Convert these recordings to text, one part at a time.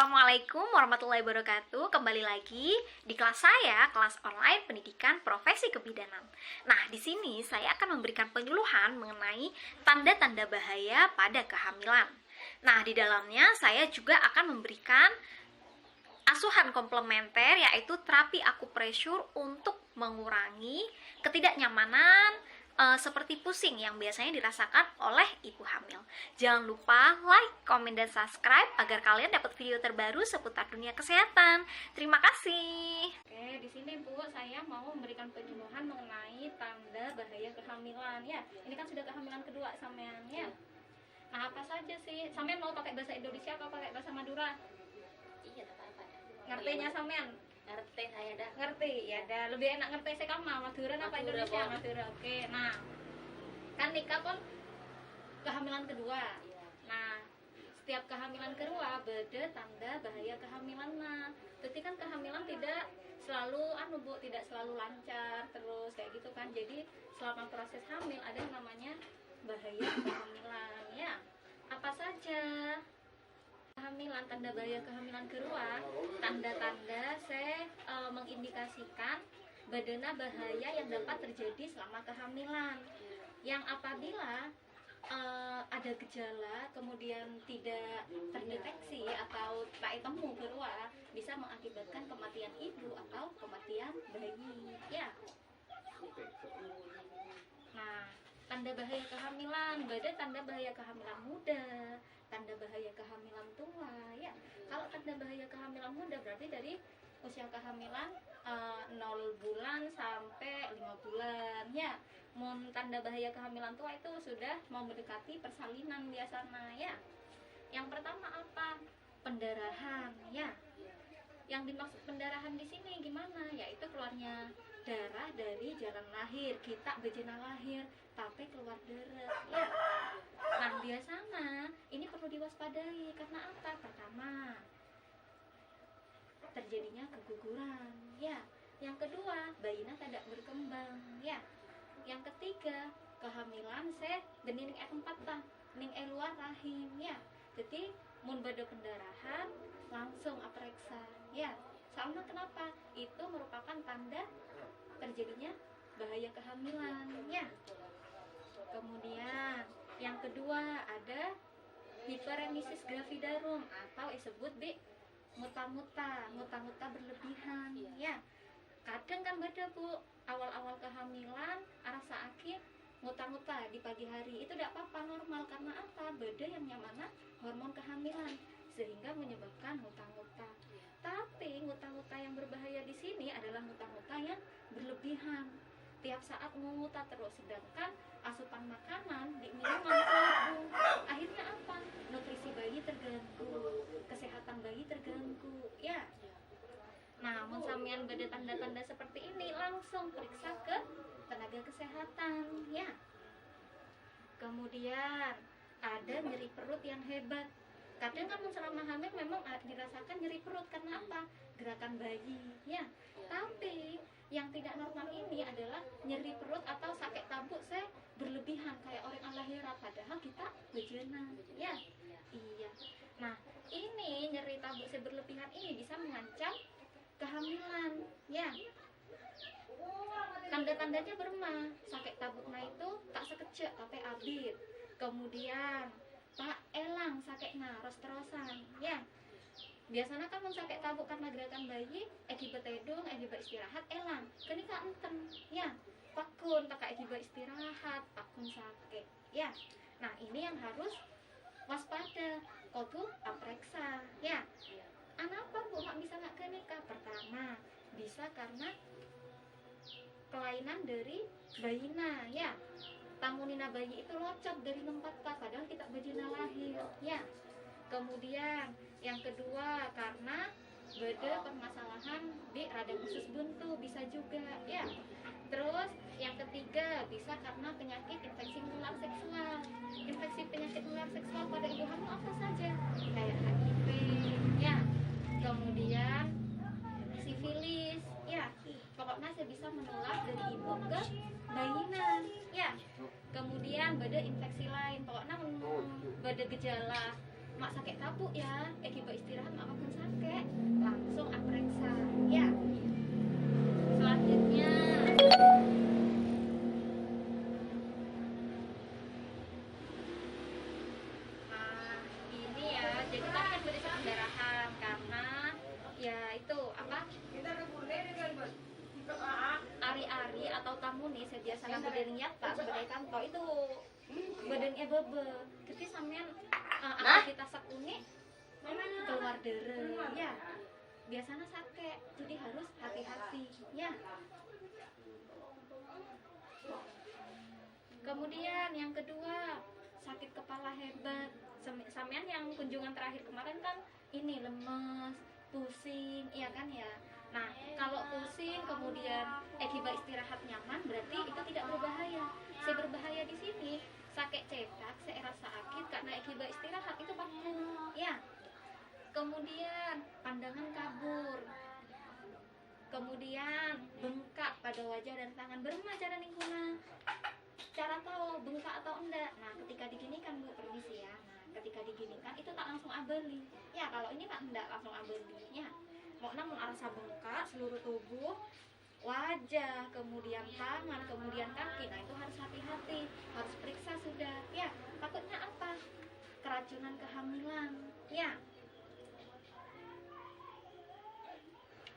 Assalamualaikum warahmatullahi wabarakatuh. Kembali lagi di kelas saya, kelas online pendidikan profesi kebidanan. Nah, di sini saya akan memberikan penyuluhan mengenai tanda-tanda bahaya pada kehamilan. Nah, di dalamnya saya juga akan memberikan asuhan komplementer, yaitu terapi akupresur untuk mengurangi ketidaknyamanan seperti pusing yang biasanya dirasakan oleh ibu hamil. Jangan lupa like, komen, dan subscribe agar kalian dapat video terbaru seputar dunia kesehatan. Terima kasih. Oke, di sini Bu, saya mau memberikan penyuluhan mengenai tanda bahaya kehamilan ya. Ini kan sudah kehamilan kedua sampean ya. Nah, apa saja sih? Sampean mau pakai bahasa Indonesia atau pakai bahasa Madura? Iya, tak apa-apa. Ngertinya sampean? Ngerti saya dah. Ngerti ya, dah lebih enak ngerti saya kamu Madura apa Madura, Indonesia? Bang. Madura. Oke, nah kan nikah kan kehamilan kedua. Iya. Nah, setiap kehamilan kedua beda tanda bahaya kehamilan. Nah, jadi kan kehamilan tidak selalu Bu, tidak selalu lancar terus kayak gitu kan. Jadi selama proses hamil ada yang namanya bahaya kehamilan ya. Apa saja kehamilan, tanda bahaya kehamilan kedua? Tanda-tanda saya mengindikasikan badana bahaya yang dapat terjadi selama kehamilan, yang apabila ada gejala kemudian tidak terdeteksi atau tak temu kedua, bisa mengakibatkan kematian ibu atau kematian bayi ya. Nah, tanda bahaya kehamilan, beda tanda bahaya kehamilan muda, tanda bahaya kehamilan tua ya. Kalau tanda bahaya kehamilan muda berarti dari usia kehamilan 0 bulan sampai 5 bulan ya. Tanda bahaya kehamilan tua itu sudah mau mendekati persalinan biasanya ya. Yang pertama apa? Pendarahan ya. Yang dimaksud pendarahan di sini gimana? Yaitu keluarnya darah dari jalan lahir, kita bejana lahir tapi keluar darah ya. Nah, biasanya ini perlu diwaspadai karena apa? Pertama, terjadinya keguguran ya. Yang kedua, bayinya tidak berkembang ya. Yang ketiga, kehamilan bening empatah, ning luar rahim ya. Jadi mun bada pendarahan langsung aperiksa ya. Soalnya kenapa? Itu merupakan tanda terjadinya bahaya kehamilan ya. Kemudian yang kedua ada hiperemesis gravidarum atau disebut muta-muta berlebihan ya. Kadang kan beda Bu, awal-awal kehamilan rasa sakit muta-muta di pagi hari itu tidak apa-apa, normal. Karena apa? Beda yang mana hormon kehamilan sehingga menyebabkan muta-muta. Tapi muta-muta yang berbahaya di sini adalah muta-muta yang berlebihan. Tiap saat muta terus, sedangkan asupan makanan diminum langsung. Akhirnya apa? Nutrisi bayi terganggu, kesehatan bayi terganggu ya. Nah, mun sampean beda tanda-tanda seperti ini, langsung periksa ke tenaga kesehatan ya. Kemudian ada nyeri perut yang hebat. Kadang kan selama hamil memang dirasakan nyeri perut karena apa? Gerakan bayi ya. Tapi yang tidak normal ini adalah nyeri perut atau sakit tabuk berlebihan kayak orang alahira, padahal kita bejana ya. Iya. Nah, ini nyeri tabuk berlebihan ini bisa mengancam kehamilan ya. Tanda-tandanya bermah, sakit tabuknya itu tak sekecil tapi abit. Kemudian tak elang sakitnya ros-terosan ya. Biasanya kan sakit tabuk karena gerakan bayi, akibat tedung, akibat istirahat elang. Kenika enten ya. Pakun tak akibat istirahat, pakun sakit ya. Nah, ini yang harus waspada, kudu aperiksa ya. Kenapa Bu nggak bisa nggak kenika? Pertama, bisa karena kelainan dari bayina ya. Tangunina bayi itu locot dari tempat padahal kita bejana lahir ya. Kemudian yang kedua karena beda permasalahan di radang usus buntu bisa juga ya. Terus yang ketiga bisa karena penyakit infeksi menular seksual. Infeksi penyakit menular seksual pada ibu hamil apa saja? Kayak HIV ya. Kemudian sifilis ya. Pokoknya saya bisa menular dari ibu ke bayina ya. Kemudian beda infeksi lain, pokoknya beda gejala mak sakit tabuk ya, akibat istirahat mak makan keluhan karena ya itu apa, ari-ari atau tamuni biasanya badan nyat pak sebagai kanto itu badannya bebe ketika sampean aktivitas sekuni keluar darah ya biasanya sakit, jadi harus hati-hati ya. Kemudian yang kedua, sakit kepala hebat. Sampean yang kunjungan terakhir kemarin kan ini lemes, pusing, iya kan ya. Nah, kalau pusing kemudian akibat istirahat nyaman berarti itu tidak berbahaya. Yang berbahaya di sini sakit cedak, saya rasa sakit karena akibat istirahat itu vakum, ya. Kemudian pandangan kabur. Kemudian bengkak pada wajah dan tangan. Bagaimana cara ningkuna? Cara tahu bengkak atau enggak? Nah, ketika diginikan Bu, permisi ya. Nah, ketika diginikan itu tak langsung abeli. Ya, kalau ini kan enggak langsung abeli. Ya. Mau namun rasa bengkak seluruh tubuh, wajah, kemudian tangan, kemudian kaki. Nah, itu harus hati-hati, harus periksa sudah. Ya, takutnya apa? Keracunan kehamilan. Ya.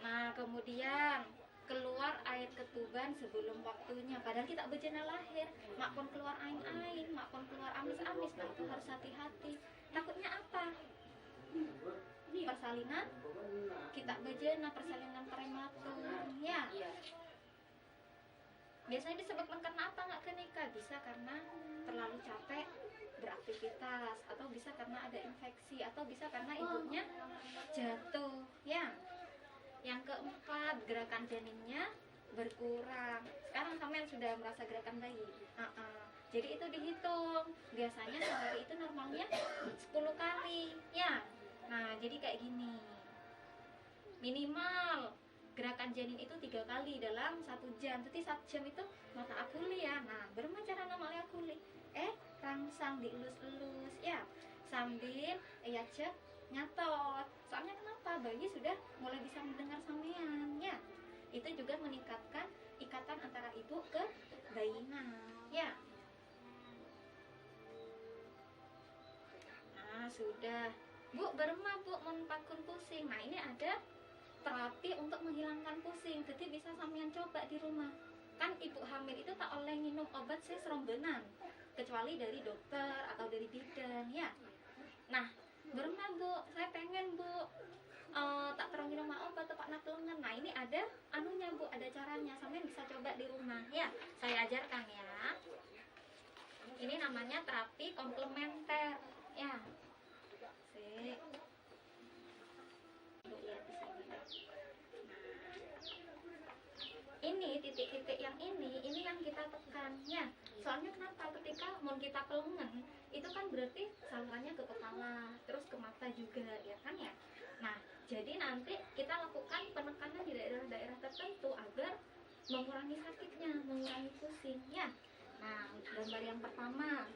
Nah, kemudian keluar air ketuban sebelum waktunya. Padahal kita bejana lahir, mak pun keluar aing-aing, mak pun keluar amis-amis. Nah, itu harus hati-hati. Takutnya apa? Persalinan, kita bejana persalinan prematur. Ya. Biasanya disebabkan karena apa nggak kenikah? Bisa karena terlalu capek beraktivitas, atau bisa karena ada infeksi, atau bisa karena ibunya jatuh. Ya. Yang keempat, gerakan janinnya berkurang. Sekarang kalian sudah merasa gerakan bayi. Jadi itu dihitung. Biasanya sehari itu normalnya 10 kali. Ya. Nah, jadi kayak gini. Minimal gerakan janin itu 3 kali dalam 1 jam. Jadi 1 jam itu mata akuli ya. Nah, bagaimana cara normalnya akuli? Rangsang dielus-elus ya. Sambil ya cek nyatot. Soalnya kenapa? Bayi sudah mulai bisa mendengar sampean ya. Itu juga meningkatkan ikatan antara ibu ke bayinya ya. Nah, sudah. Bu, berma Bu menpakun pusing. Nah, ini ada terapi untuk menghilangkan pusing. Jadi bisa sampean coba di rumah. Kan ibu hamil itu tak oleh minum obat serombenan kecuali dari dokter atau dari bidan ya. Nah, berma Bu, saya pengen Bu tak terang minum obat tepat nak lengan. Nah, ini ada anunya Bu, ada caranya. Sampean bisa coba di rumah ya. Saya ajarkan ya. Ini namanya terapi komplementer ya. Sik. Bu lihat di sini. Nah, ini titik-titik yang ini yang kita tekan ya. Soalnya kenapa? Ketika mau kita ke lengan itu kan berarti salurannya ke kepala, terus ke mata juga ya kan ya. Nah, jadi nanti kita lakukan penekanan di daerah-daerah tertentu agar mengurangi sakitnya, mengurangi pusing ya. Nah, gambar yang pertama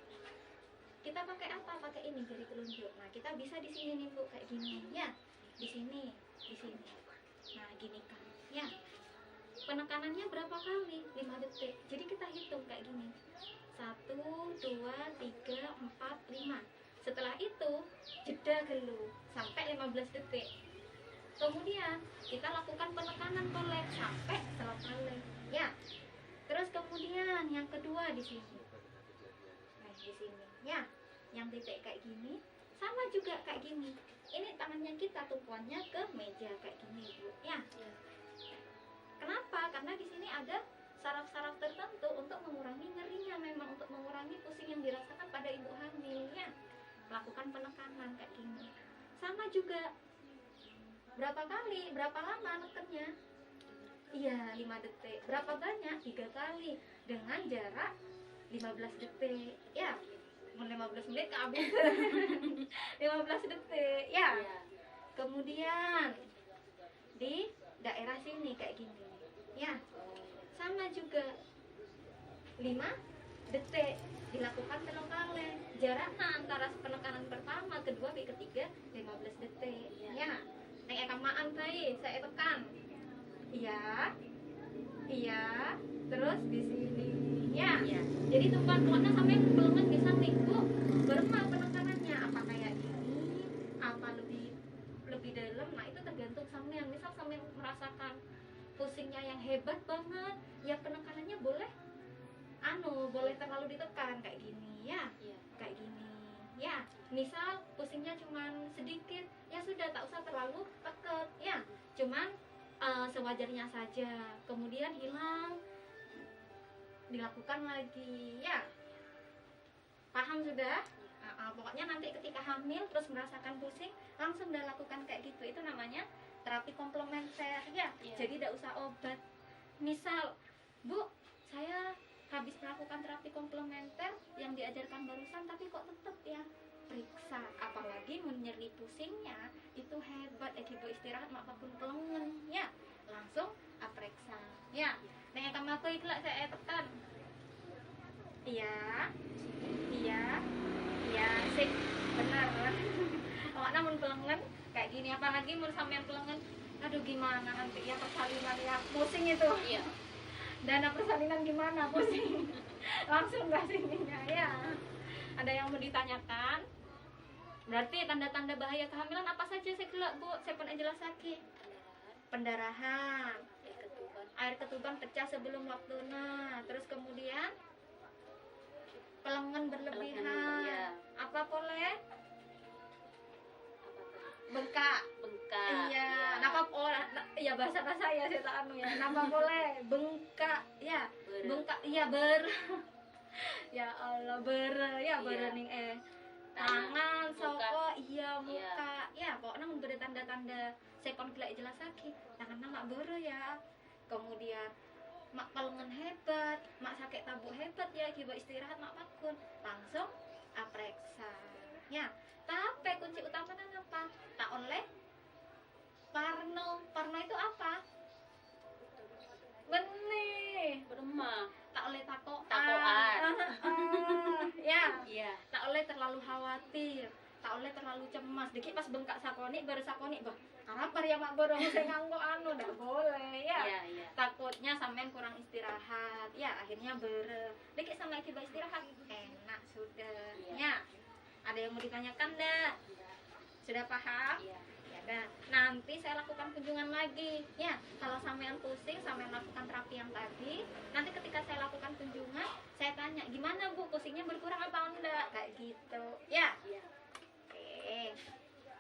kita pakai apa? Pakai ini jari telunjuk. Nah, kita bisa di sini nih Bu, kayak gini ya. Di sini. Nah, gini kan ya. Penekanannya berapa kali? 5 detik. Jadi kita hitung kayak gini. 1, 2, 3, 4, 5. Setelah itu jeda dulu sampai 15 detik. Kemudian kita lakukan penekanan kolek sampai selesai ya. Terus kemudian yang kedua di sini. Nah, di sini ya. Yang titik kayak gini sama juga kayak gini. Ini tangannya kita tumpuannya ke meja kayak gini Bu ya. Kenapa? Karena di sini ada saraf-saraf tertentu untuk mengurangi nyerinya, memang untuk mengurangi pusing yang dirasakan pada ibu hamil ya. Lakukan penekanan kayak gini. Sama juga. Berapa kali? Berapa lama nekennya? Iya, 5 detik. Berapa banyak? 3 kali dengan jarak 15 detik. Ya. 15 menit kehabis. 15 detik. Ya. Kemudian di daerah sini kayak gini. Ya. Sama juga 5 detik dilakukan 3 kali. Jaraknya antara penekanan pertama, kedua, ketiga 15 detik. Ya. Nek kamaan baik, saya tekan. Iya. Iya. Terus di sini. Ya. Jadi tumpuan kuatnya sampai pelungan bisa nih Bu. Berapa penekanannya? Apa kayak gini? Apa lebih hebat banget ya, penekanannya boleh boleh terlalu ditekan kayak gini ya, Iya. kayak gini ya. Misal pusingnya cuman sedikit, ya sudah tak usah terlalu tekan ya, cuman sewajarnya saja, kemudian hilang, dilakukan lagi ya. Paham sudah? Pokoknya nanti ketika hamil terus merasakan pusing, langsung dah lakukan kayak gitu. Itu namanya terapi komplementer ya. Iya. Jadi tidak usah obat. Misal, Bu, saya habis melakukan terapi komplementer yang diajarkan barusan, tapi kok tetap ya, periksa. Apalagi menyeri pusingnya itu hebat, Bu istirahat mak pun kelengen ya, langsung periksa ya. Neng kamu aku ikhlas saya tekan. Iya, iya, iya, sik, benar. Pokoknya mun kelengen kayak gini, apalagi mun sampean kelengen, aduh gimana nanti ya persalinan ya, pusing itu. Iya. Dana persalinan gimana, pusing. Langsung gak sininya ya. Ada yang mau ditanyakan? Berarti tanda-tanda bahaya kehamilan apa saja saya gelak, Bu? Saya pun jelas sakit. Pendarahan, air ketuban pecah sebelum waktunya, terus kemudian kelengen berlebihan. Iya. Apa boleh? Apa Bengkak. bengkak? Iya. Napa ya bahasa saya tak anu ya. Napa boleh? Bengkak. Ya. Bengkak. Iya ya Allah ya Iya. berening tangan, soko, iya muka. Ya, pokoknya memberi tanda-tanda sepon gelak jelas sakit. Tangan mak bere ya. Kemudian mak kelengen hebat, mak sakit tabuk hebat ya, coba istirahat mak pakun, langsung periksa ya. Tapi kunci utamanya apa? Tak oleh parno itu apa? Benih Beremah. tak oleh takoan ya, Iya. tak oleh terlalu khawatir, tak oleh terlalu cemas. Dikit pas bengkak sakoni baru sakoni bah apa ya mak borong saya nganggo anu dah boleh ya. Iya, iya. Takutnya sampean kurang istirahat ya, akhirnya dikit sama coba istirahat enak sudah Iya. ya. Ada yang mau ditanyakan enggak? Sudah paham? Iya. Ya dah. Nanti saya lakukan kunjungan lagi ya. Kalau sampean pusing, sampean lakukan terapi yang tadi, nanti ketika saya lakukan kunjungan saya tanya gimana Bu, pusingnya berkurang apa enggak, kayak gitu ya. Iya. Oke,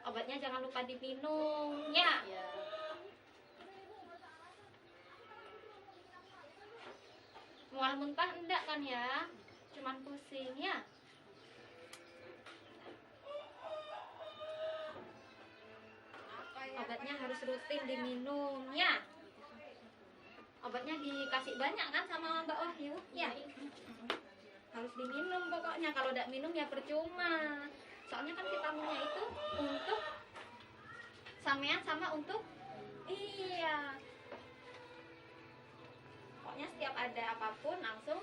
obatnya jangan lupa diminum ya. Iya. Mual muntah enggak kan ya, cuman pusing ya. Obatnya harus rutin diminum ya. Obatnya dikasih banyak kan sama Mbak Wahyu ya. Harus diminum pokoknya, kalau tidak minum ya percuma. Soalnya kan vitaminnya itu untuk sampean sama untuk iya. Pokoknya setiap ada apapun langsung